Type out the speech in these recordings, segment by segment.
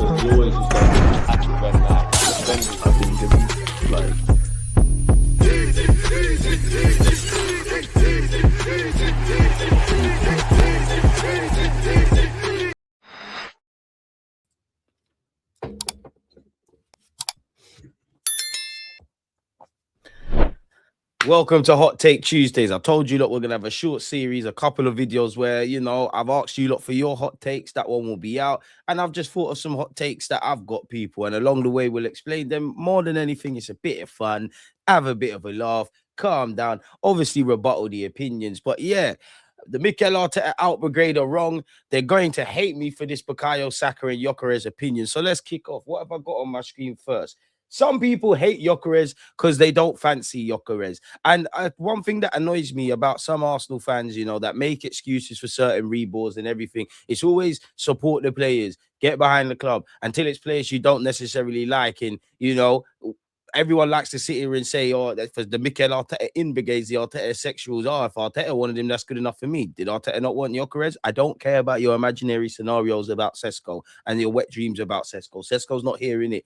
because he always just does attack when like defenders have been given like. Welcome to Hot Take Tuesdays. I told you, look, we're going to have a short series, a couple of videos where, you know, I've asked you, look, for your hot takes. That one will be out. And I've just thought of some hot takes that I've got, people. And along the way, we'll explain them. More than anything, it's a bit of fun. Have a bit of a laugh. Calm down. Obviously, rebuttal the opinions. But yeah, the Mikel Arteta out brigade are wrong. They're going to hate me for this Bukayo Saka and Gyokeres opinion. So let's kick off. What have I got on my screen first? Some people hate Gyokeres because they don't fancy Gyokeres. And one thing that annoys me about some Arsenal fans, you know, that make excuses for certain reballs and everything, it's always support the players, get behind the club until it's players you don't necessarily like. And, you know, everyone likes to sit here and say, oh, that's for the Mikel Arteta in brigades, the Arteta sexuals. Oh, if Arteta wanted him, that's good enough for me. Did Arteta not want Gyokeres? I don't care about your imaginary scenarios about Sesko and your wet dreams about Sesko. Sesko's not here, in it.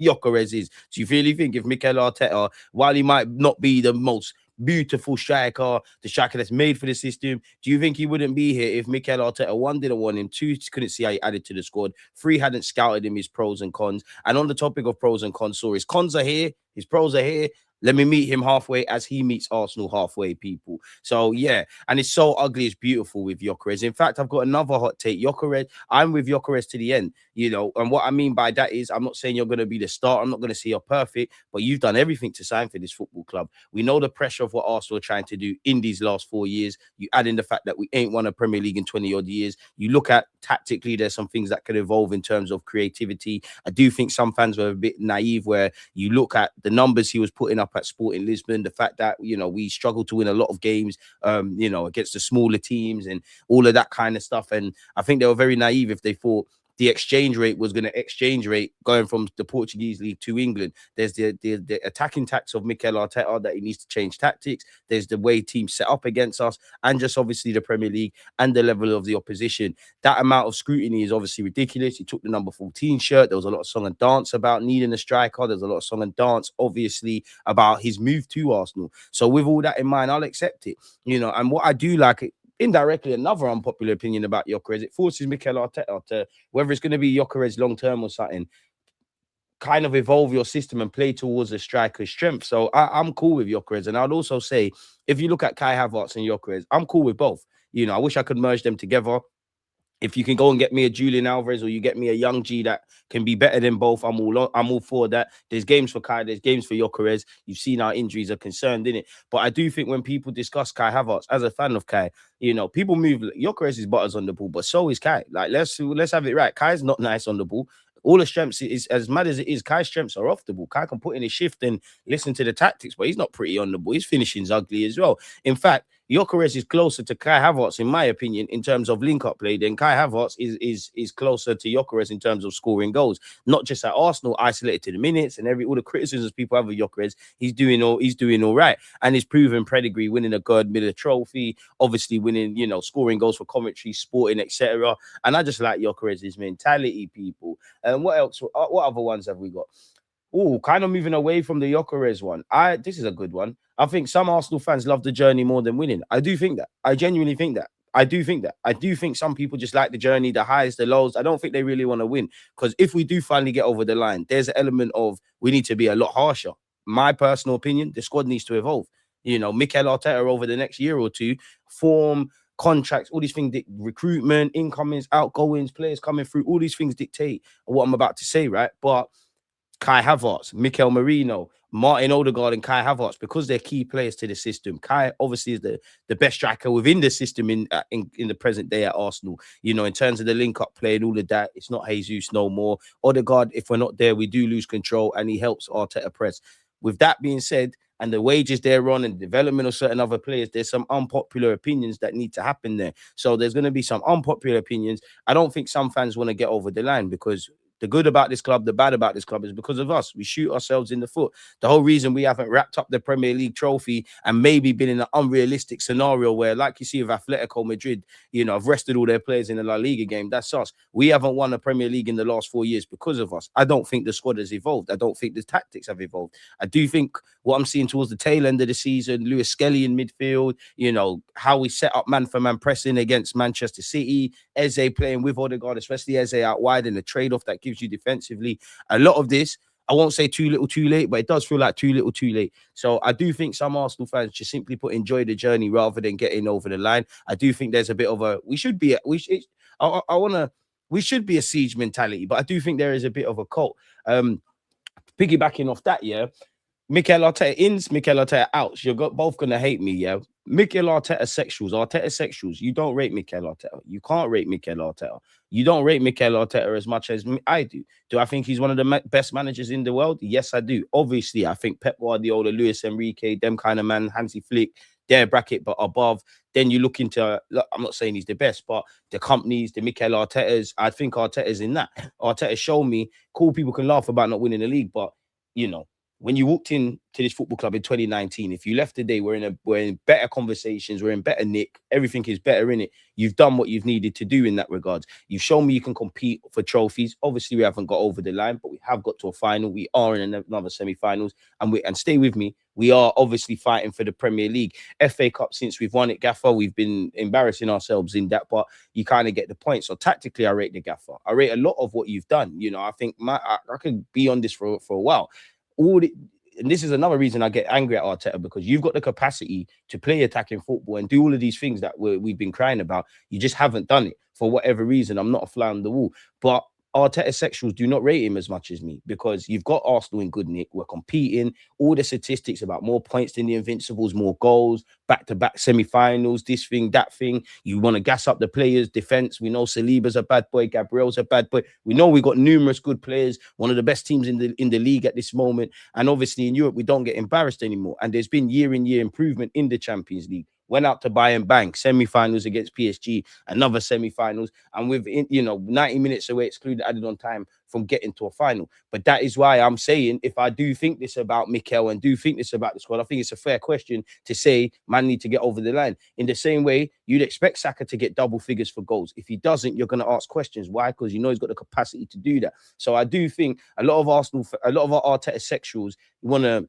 Gyokeres is. Do you really think if Mikel Arteta, while he might not be the most beautiful striker, the striker that's made for the system, do you think he wouldn't be here if Mikel Arteta, one, didn't want him, two, couldn't see how he added to the squad, three, hadn't scouted him his pros and cons? And on the topic of pros and cons, so his cons are here, his pros are here. Let me meet him halfway as he meets Arsenal halfway, people. So, yeah, and it's so ugly, it's beautiful with Gyokeres. In fact, I've got another hot take. Gyokeres, I'm with Gyokeres to the end, you know, and what I mean by that is I'm not saying you're going to be the star. I'm not going to say you're perfect, but you've done everything to sign for this football club. We know the pressure of what Arsenal are trying to do in these last 4 years. You add in the fact that we ain't won a Premier League in 20-odd years. You look at tactically, there's some things that could evolve in terms of creativity. I do think some fans were a bit naive where you look at the numbers he was putting up at Sporting Lisbon, the fact that, you know, we struggled to win a lot of games, you know, against the smaller teams and all of that kind of stuff. And I think they were very naive if they thought the exchange rate was going to exchange rate going from the Portuguese league to England. There's the attacking tactics of Mikel Arteta that he needs to change tactics. There's the way teams set up against us, and just obviously the Premier League and the level of the opposition. That amount of scrutiny is obviously ridiculous. He took the number 14 shirt. There was a lot of song and dance about needing a striker. There's a lot of song and dance, obviously, about his move to Arsenal. So with all that in mind, I'll accept it. You know, and what I do like, indirectly, another unpopular opinion about Gyokeres, it forces Mikel Arteta to, whether it's going to be Gyokeres long term or something, kind of evolve your system and play towards a striker's strength. So I'm cool with Gyokeres. And I'd also say, if you look at Kai Havertz and Gyokeres, I'm cool with both. You know, I wish I could merge them together. If you can go and get me a Julian Alvarez or you get me a young G that can be better than both, I'm all for that. There's games for Kai, there's games for Gyokeres. You've seen our injuries are concerned, in it. But I do think when people discuss Kai Havertz, as a fan of Kai, you know, people move. Gyokeres is butters on the ball, but so is Kai. Like, let's have it right. Kai's not nice on the ball. All the strengths is, as mad as it is, Kai's strengths are off the ball. Kai can put in his shift and listen to the tactics, but he's not pretty on the ball. His finishing's ugly as well. In fact, Gyokeres is closer to Kai Havertz, in my opinion, in terms of link-up play, than Kai Havertz is closer to Gyokeres in terms of scoring goals. Not just at Arsenal, isolated to the minutes and all the criticisms people have of Gyokeres, he's doing all right. And his proven pedigree, winning a Gerd Miller trophy, obviously winning, you know, scoring goals for Coventry, Sporting, etc. And I just like Gyokeres' mentality, people. And what else? What other ones have we got? Oh, kind of moving away from the Gyokeres one. This is a good one. I think some Arsenal fans love the journey more than winning. I do think that. I genuinely think that. I do think some people just like the journey, the highs, the lows. I don't think they really want to win. Because if we do finally get over the line, there's an element of we need to be a lot harsher. My personal opinion, the squad needs to evolve. You know, Mikel Arteta over the next year or two, form, contracts, all these things, recruitment, incomings, outgoings, players coming through, all these things dictate what I'm about to say, right? But Kai Havertz, Mikel Merino, Martin Odegaard and Kai Havertz, because they're key players to the system. Kai obviously is the best striker within the system in the present day at Arsenal. You know, in terms of the link-up play and all of that, it's not Jesus no more. Odegaard, if we're not there, we do lose control, and he helps Arteta press. With that being said, and the wages they're on and development of certain other players, there's some unpopular opinions that need to happen there. So there's going to be some unpopular opinions. I don't think some fans want to get over the line because The good about this club, the bad about this club is because of us. We shoot ourselves in the foot. The whole reason we haven't wrapped up the Premier League trophy and maybe been in an unrealistic scenario where, like you see with Atletico Madrid, have rested all their players in the La Liga game. That's us. We haven't won a Premier League in the last 4 years because of us. I don't think the squad has evolved. I don't think the tactics have evolved. I do think what I'm seeing towards the tail end of the season, Lewis Skelly in midfield, how we set up man-for-man pressing against Manchester City, Eze playing with Odegaard, especially Eze out wide, and the trade-off that gives you defensively. A lot of this, I won't say too little too late, but it does feel like too little too late. So I do think some Arsenal fans just simply enjoy the journey rather than getting over the line. I do think there's a bit of a, we should be a siege mentality, but I do think there is a bit of a cult. Piggybacking off that, Mikel Arteta ins, Mikel Arteta outs. You're both going to hate me, Mikel Arteta sexuals. You don't rate Mikel Arteta. You can't rate Mikel Arteta. You don't rate Mikel Arteta as much as I do. Do I think he's one of the best managers in the world? Yes, I do. Obviously, I think Pep Guardiola, Luis Enrique, them kind of man, Hansi Flick, their bracket, but above. Then you look into, I'm not saying he's the best, but the companies, the Mikel Artetas, I think Arteta's in that. Arteta showed me, cool, people can laugh about not winning the league, but, when you walked in to this football club in 2019, if you left today, we're in better conversations, we're in better nick, everything is better in it. You've done what you've needed to do in that regards. You've shown me you can compete for trophies. Obviously, we haven't got over the line, but we have got to a final. We are in another semi-finals, and stay with me, we are obviously fighting for the Premier League. FA Cup, since we've won it, Gaffer, we've been embarrassing ourselves in that, but you kind of get the point. So tactically, I rate the Gaffer. I rate a lot of what you've done. I think I could be on this for a while. And this is another reason I get angry at Arteta, because you've got the capacity to play attacking football and do all of these things that we've been crying about. You just haven't done it for whatever reason. I'm not a fly on the wall, but Arteta sexuals do not rate him as much as me, because you've got Arsenal in good nick. We're competing. All the statistics about more points than the Invincibles, more goals, back-to-back semi-finals, this thing, that thing. You want to gas up the players' defense. We know Saliba's a bad boy. Gabriel's a bad boy. We know we got numerous good players, one of the best teams in the league at this moment. And obviously in Europe, we don't get embarrassed anymore. And there's been year-in-year improvement in the Champions League. Went out to Bayern Bank, semi-finals against PSG, another semi-finals, and with 90 minutes away, excluded added on time, from getting to a final. But that is why I'm saying, if I do think this about Mikel and do think this about the squad, I think it's a fair question to say man need to get over the line. In the same way, you'd expect Saka to get double figures for goals. If he doesn't, you're going to ask questions. Why? Because he's got the capacity to do that. So I do think a lot of our Arteta sexuals want to,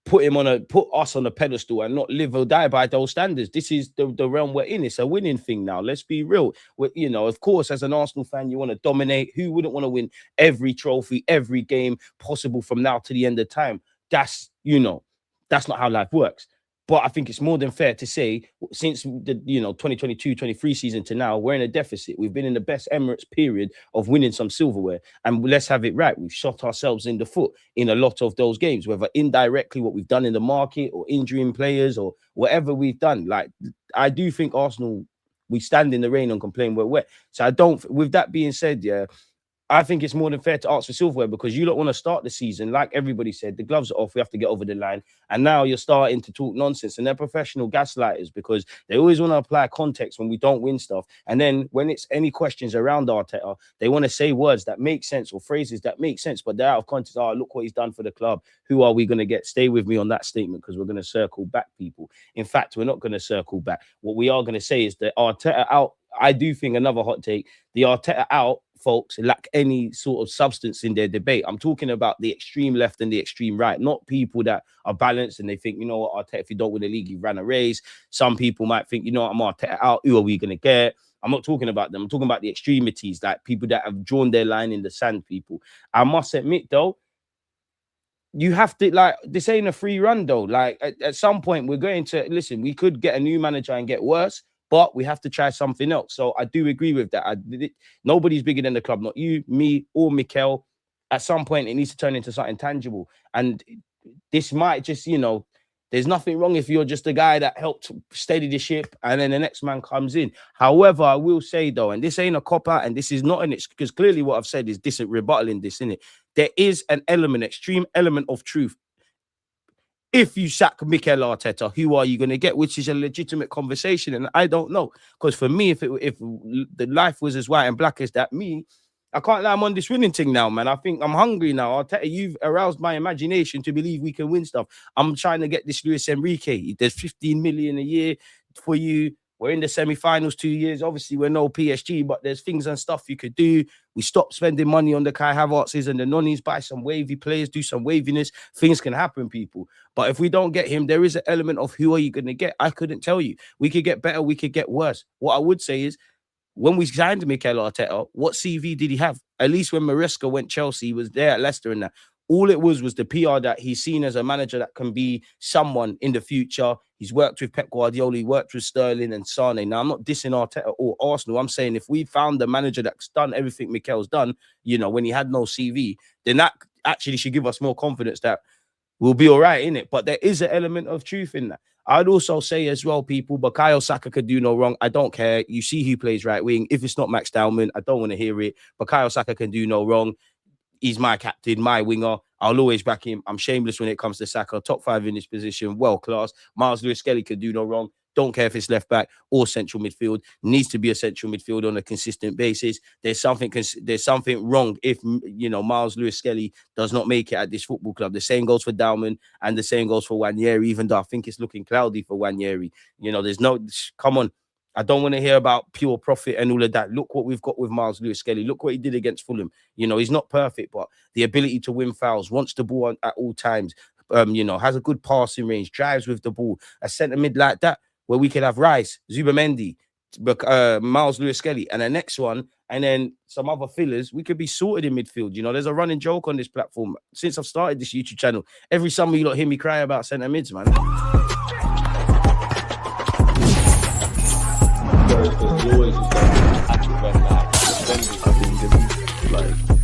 put us on a pedestal and not live or die by those standards. This is the realm we're in. It's a winning thing now. Let's be real. Of course, as an Arsenal fan, you want to dominate. Who wouldn't want to win every trophy, every game possible from now to the end of time? That's not how life works. But I think it's more than fair to say, since the 2022-23 season to now, we're in a deficit. We've been in the best Emirates period of winning some silverware. And let's have it right. We've shot ourselves in the foot in a lot of those games, whether indirectly what we've done in the market or injuring players or whatever we've done. Like, I do think Arsenal, we stand in the rain and complain we're wet. So with that being said, I think it's more than fair to ask for silverware, because you don't want to start the season, like everybody said, the gloves are off, we have to get over the line. And now you're starting to talk nonsense, and they're professional gaslighters, because they always want to apply context when we don't win stuff. And then when it's any questions around Arteta, they want to say words that make sense or phrases that make sense, but they're out of context. Oh, look what he's done for the club. Who are we going to get? Stay with me on that statement, because we're going to circle back, people. In fact, we're not going to circle back. What we are going to say is that Arteta out. I do think, another hot take, the Arteta out folks lack any sort of substance in their debate. I'm talking about the extreme left and the extreme right, not people that are balanced and they think, Arteta, if you don't win the league, you ran a race. Some people might think, I'm Arteta out. Who are we going to get? I'm not talking about them. I'm talking about the extremities, like people that have drawn their line in the sand, people. I must admit, though, you have to, this ain't a free run, though. At some point, we're going to, listen, we could get a new manager and get worse, but we have to try something else. So I do agree with that. Nobody's bigger than the club, not you, me, or Mikel. At some point, it needs to turn into something tangible. And this might just, there's nothing wrong if you're just a guy that helped steady the ship and then the next man comes in. However, I will say, though, and this ain't a cop-out, and this is not an excuse, because clearly what I've said is rebuttaling this, innit? There is an extreme element of truth. If you sack Mikel Arteta, who are you going to get? Which is a legitimate conversation, and I don't know. Because for me, if the life was as white and black as that, I can't lie, I'm on this winning thing now, man. I think I'm hungry now. Arteta, you've aroused my imagination to believe we can win stuff. I'm trying to get this Luis Enrique. There's 15 million a year for you. We're in the semi-finals 2 years. Obviously, we're no PSG, but there's things and stuff you could do. We stop spending money on the Kai Havertz's and the Nonnies, buy some wavy players, do some waviness. Things can happen, people. But if we don't get him, there is an element of who are you going to get? I couldn't tell you. We could get better. We could get worse. What I would say is, when we signed Mikel Arteta, what CV did he have? At least when Maresca went Chelsea, he was there at Leicester and that. All it was the PR that he's seen as a manager that can be someone in the future. He's worked with Pep Guardiola, he worked with Sterling and Sane. Now, I'm not dissing Arteta or Arsenal. I'm saying if we found the manager that's done everything Mikel's done, you know, when he had no CV, then that actually should give us more confidence that we'll be all right in it. But there is an element of truth in that. I'd also say as well, people, Bukayo Saka could do no wrong. I don't care. You see who plays right wing. If it's not Max Dowman, I don't want to hear it. Bukayo Saka can do no wrong. He's my captain, my winger. I'll always back him. I'm shameless when it comes to Saka. Top 5 in this position, world class. Miles Lewis-Skelly could do no wrong. Don't care if it's left back or central midfield. Needs to be a central midfield on a consistent basis. There's something wrong if, you know, Miles Lewis-Skelly does not make it at this football club. The same goes for Dowman and the same goes for Nwaneri, even though I think it's looking cloudy for Nwaneri. You know, come on. I don't want to hear about pure profit and all of that. Look what we've got with Miles Lewis-Skelly. Look what he did against Fulham. You know, he's not perfect, but the ability to win fouls, wants the ball at all times, you know, has a good passing range, drives with the ball. A centre mid like that, where we could have Rice, Zubamendi, Miles Lewis-Skelly, and the next one, and then some other fillers, we could be sorted in midfield. You know, there's a running joke on this platform. Since I've started this YouTube channel, every summer you lot hear me cry about centre mids, man. Always active and defending. I think like